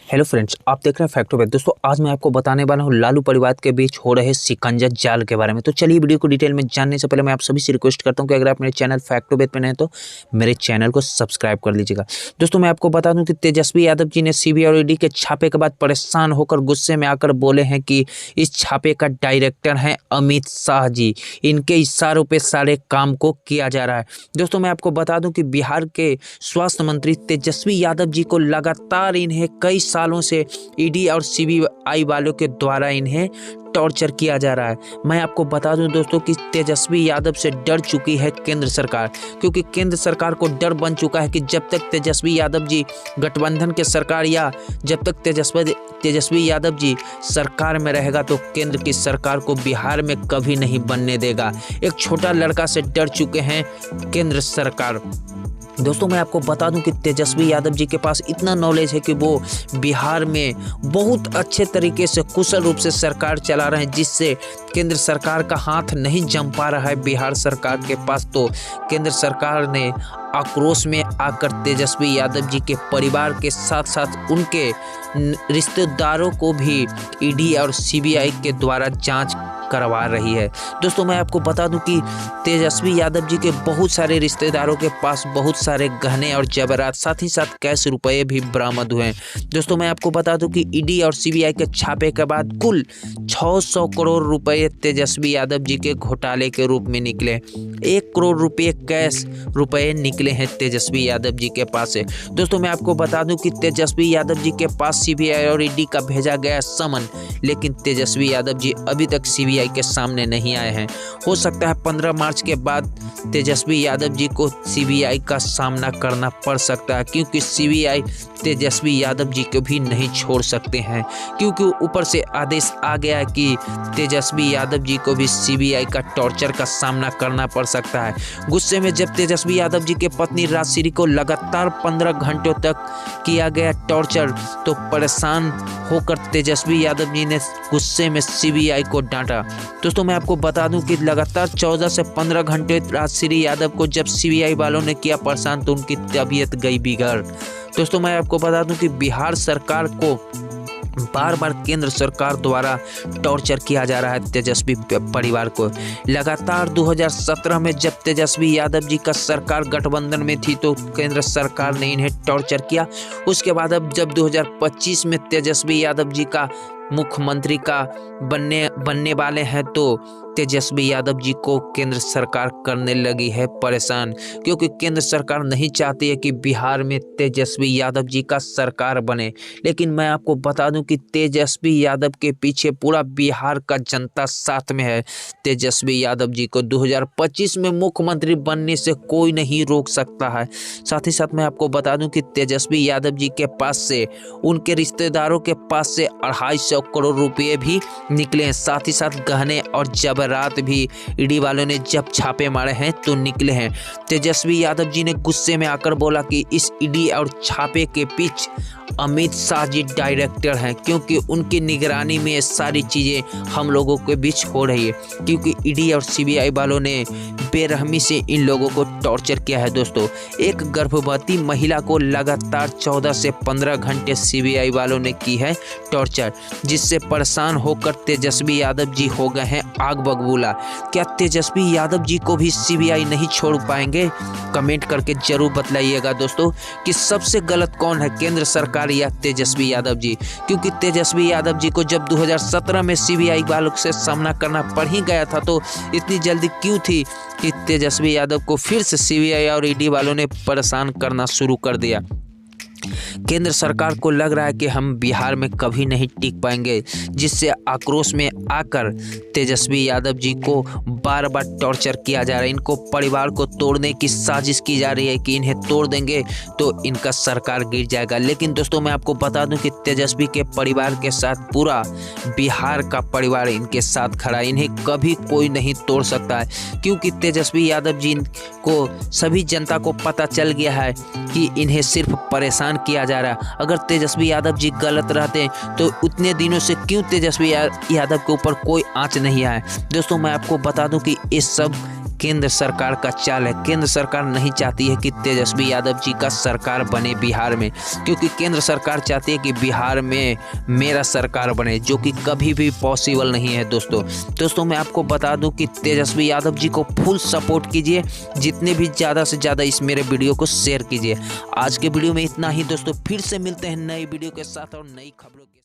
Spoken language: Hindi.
हेलो फ्रेंड्स, आप देख रहे हैं फैक्ट वेद। दोस्तों, आज मैं आपको बताने वाला हूं लालू परिवार के बीच हो रहे शिकंजा जाल के बारे में। तो चलिए वीडियो को डिटेल में जानने से पहले मैं आप सभी से रिक्वेस्ट करता हूं कि अगर आप मेरे चैनल फैक्ट वेद पे नए हैं तो मेरे चैनल को सब्सक्राइब कर लीजिएगा। दोस्तों, मैं आपको बता दूं कि तेजस्वी यादव जी ने सीबीआई और ईडी के छापे के बाद परेशान होकर गुस्से में आकर बोले हैं कि इस छापे का डायरेक्टर है अमित शाह जी, इनके इशारों पे सारे काम को किया जा रहा है। दोस्तों, मैं आपको बता दूं कि बिहार के स्वास्थ्य मंत्री तेजस्वी यादव जी को लगातार इन्हें कई सालों से ईडी और सीबीआई वालों के द्वारा इन्हें टॉर्चर किया जा रहा है। मैं आपको बता दूं दोस्तों कि तेजस्वी यादव से डर चुकी है केंद्र सरकार, क्योंकि केंद्र सरकार को डर बन चुका है कि जब तक तेजस्वी यादव जी गठबंधन के सरकार या जब तक तेजस्वी यादव जी सरकार में रहेगा तो केंद्र की सरकार को बिहार में कभी नहीं बनने देगा। एक छोटा लड़का से डर चुके हैं केंद्र सरकार। दोस्तों, मैं आपको बता दूं कि तेजस्वी यादव जी के पास इतना नॉलेज है कि वो बिहार में बहुत अच्छे तरीके से कुशल रूप से सरकार चला रहे हैं, जिससे केंद्र सरकार का हाथ नहीं जम पा रहा है बिहार सरकार के पास। तो केंद्र सरकार ने आक्रोश में आकर तेजस्वी यादव जी के परिवार के साथ साथ उनके रिश्तेदारों को भी ईडी और सीबीआई के द्वारा जांच करवा रही है। दोस्तों, मैं आपको बता दूं कि तेजस्वी यादव जी के बहुत सारे रिश्तेदारों के पास बहुत सारे गहने और जेवरात, साथ ही साथ कैश रुपए भी बरामद हुए हैं। दोस्तों, मैं आपको बता दूं कि ईडी और सीबीआई के छापे के बाद कुल 600 करोड़ रुपए तेजस्वी यादव जी के घोटाले के रूप में निकले। 1 करोड़ रुपए कैश रुपए निकले हैं तेजस्वी यादव जी के पास से। दोस्तों, मैं आपको बता दूं कि तेजस्वी यादव जी के पास सीबीआई और ईडी का भेजा गया समन, लेकिन तेजस्वी यादव जी अभी तक सीबीआई के सामने नहीं आए हैं। हो सकता है 15 मार्च के बाद तेजस्वी यादव जी को सीबीआई का सामना करना पड़ सकता है, क्योंकि सीबीआई तेजस्वी यादव जी को भी नहीं छोड़ सकते हैं, क्योंकि ऊपर से आदेश आ गया है कि तेजस्वी यादव जी को भी सीबीआई का टॉर्चर का सामना करना पड़ सकता है। गुस्से में जब तेजस्वी यादव जी के पत्नी राजश्री को लगातार 15 घंटों तक किया गया टॉर्चर, तो परेशान होकर तेजस्वी यादव जी ने गुस्से में सीबीआई को डांटा। दोस्तों, मैं आपको बता दूं कि लगातार 14 से 15 घंटे राजश्री यादव को जब सीबीआई वालों ने किया परेशान तो उनकी तबीयत गई बिगड़। दोस्तों, मैं आपको बता दूं कि बिहार सरकार को बार बार केंद्र सरकार द्वारा टॉर्चर किया जा रहा है तेजस्वी परिवार को। लगातार 2017 में जब तेजस्वी यादव जी का सरकार गठबंधन में थी तो केंद्र सरकार ने इन्हें टॉर्चर किया। उसके बाद अब जब 2025 में तेजस्वी यादव जी का मुख्यमंत्री का बनने वाले हैं तो तेजस्वी यादव जी को केंद्र सरकार करने लगी है परेशान, क्योंकि केंद्र सरकार नहीं चाहती है कि बिहार में तेजस्वी यादव जी का सरकार बने। लेकिन मैं आपको बता दूं कि तेजस्वी यादव के पीछे पूरा बिहार का जनता साथ में है। तेजस्वी यादव जी को 2025 में मुख्यमंत्री बनने से कोई नहीं रोक सकता है। साथ ही साथ मैं आपको बता दूं कि तेजस्वी यादव जी के पास से उनके रिश्तेदारों के पास से 250 करोड़ रुपये भी निकले हैं। साथ ही साथ गहने और रात भी ईडी वालों ने जब छापे मारे हैं तो निकले हैं। तेजस्वी यादव जी ने गुस्से में आकर बोला कि इस ईडी और छापे के पीछे अमित शाह जी डायरेक्टर हैं, क्योंकि उनकी निगरानी में सारी चीजें हम लोगों के बीच हो रही है, क्योंकि ईडी और सीबीआई वालों ने बेरहमी से इन लोगों को टॉर्चर किया है। दोस्तों, एक गर्भवती महिला को लगातार 14 से 15 घंटे सीबीआई वालों ने की है टॉर्चर, जिससे परेशान होकर तेजस्वी यादव जी हो गए हैं आग बबूला। क्या तेजस्वी यादव जी को भी सीबीआई नहीं छोड़ पाएंगे? कमेंट करके जरूर बताइएगा दोस्तों कि सबसे गलत कौन है, केंद्र सरकार या तेजस्वी यादव जी? क्योंकि तेजस्वी यादव जी को जब 2017 में सीबीआई वालों से सामना करना पड़ ही गया था तो इतनी जल्दी क्यों थी कि तेजस्वी यादव को फिर से सीबीआई और ईडी वालों ने परेशान करना शुरू कर दिया? केंद्र सरकार को लग रहा है कि हम बिहार में कभी नहीं टिक पाएंगे, जिससे आक्रोश में आकर तेजस्वी यादव जी को बार बार टॉर्चर किया जा रहा है। इनको परिवार को तोड़ने की साजिश की जा रही है कि इन्हें तोड़ देंगे तो इनका सरकार गिर जाएगा। लेकिन दोस्तों, मैं आपको बता दूं कि तेजस्वी के परिवार के साथ पूरा बिहार का परिवार इनके साथ खड़ा है। इन्हें कभी कोई नहीं तोड़ सकता है, क्योंकि तेजस्वी यादव जी को सभी जनता को पता चल गया है कि इन्हें सिर्फ परेशान किया जा रहा है। अगर तेजस्वी यादव जी गलत रहते तो उतने दिनों से क्यों तेजस्वी यादव के ऊपर कोई आंच नहीं आया? दोस्तों, मैं आपको बता दूं कि इस सब केंद्र सरकार का चाल है। केंद्र सरकार नहीं चाहती है कि तेजस्वी यादव जी का सरकार बने बिहार में, क्योंकि केंद्र सरकार चाहती है कि बिहार में मेरा सरकार बने, जो कि कभी भी पॉसिबल नहीं है। दोस्तों मैं आपको बता दूं कि तेजस्वी यादव जी को फुल सपोर्ट कीजिए, जितने भी ज़्यादा से ज़्यादा इस मेरे वीडियो को शेयर कीजिए। आज के वीडियो में इतना ही दोस्तों, फिर से मिलते हैं नई वीडियो के साथ और नई खबरों के